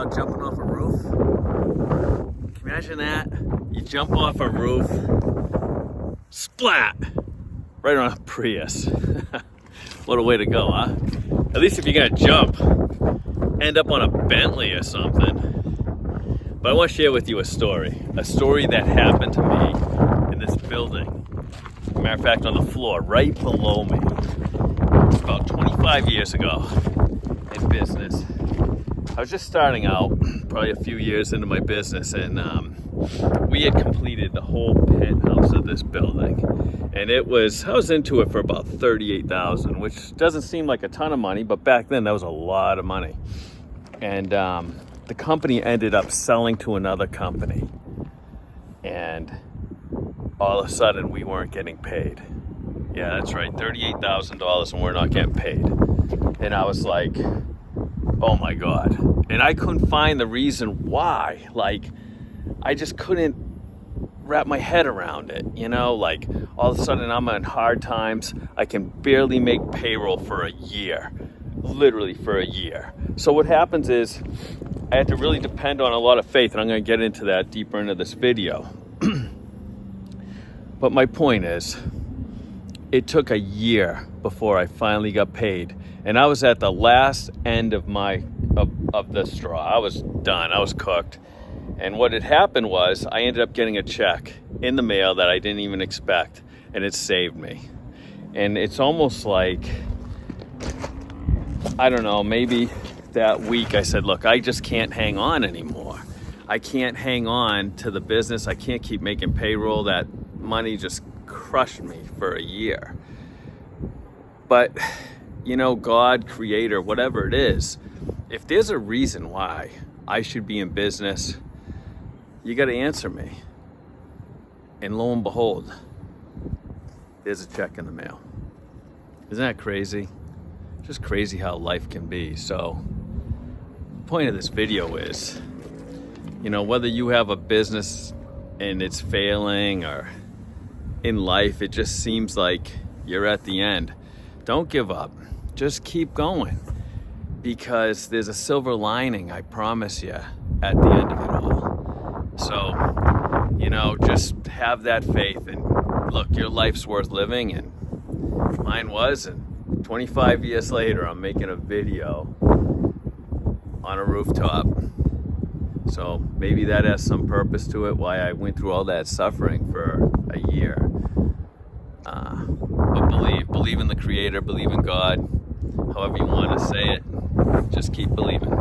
about jumping off a roof? Can you imagine that? You jump off a roof, splat, right on a Prius. What a way to go, huh? At least if you're gonna jump, end up on a Bentley or something. But I want to share with you a story that happened to me in this building. As a matter of fact, on the floor right below me. About 25 years ago in business. I was just starting out, probably a few years into my business, and we had completed the whole penthouse of this building. And I was into it for about $38,000, which doesn't seem like a ton of money, but back then that was a lot of money. And the company ended up selling to another company. And all of a sudden we weren't getting paid. Yeah, that's right, $38,000 and we're not getting paid. And I was like, oh my God. And I couldn't find the reason why. Like, I just couldn't wrap my head around it, you know? Like, all of a sudden I'm in hard times. I can barely make payroll for a year, literally for a year. So what happens is I had to really depend on a lot of faith, and I'm gonna get into that deeper into this video. But my point is, it took a year before I finally got paid. And I was at the last end of the straw. I was done, I was cooked. And what had happened was I ended up getting a check in the mail that I didn't even expect, and it saved me. And it's almost like, I don't know, maybe that week I said, look, I just can't hang on anymore. I can't hang on to the business. I can't keep making payroll. That money just crushed me for a year. But, you know, God, creator, whatever it is, if there's a reason why I should be in business, you got to answer me. And lo and behold, there's a check in the mail. Isn't that crazy? Just crazy how life can be. So the point of this video is, you know, whether you have a business and it's failing, or in life it just seems like you're at the end, don't give up. Just keep going, because there's a silver lining, I promise you, at the end of it all. So, you know, just have that faith, and look, your life's worth living, and mine was, and 25 years later I'm making a video on a rooftop. So maybe that has some purpose to it, why I went through all that suffering for a year. But believe in the creator, believe in God, however you want to say it. Just keep believing.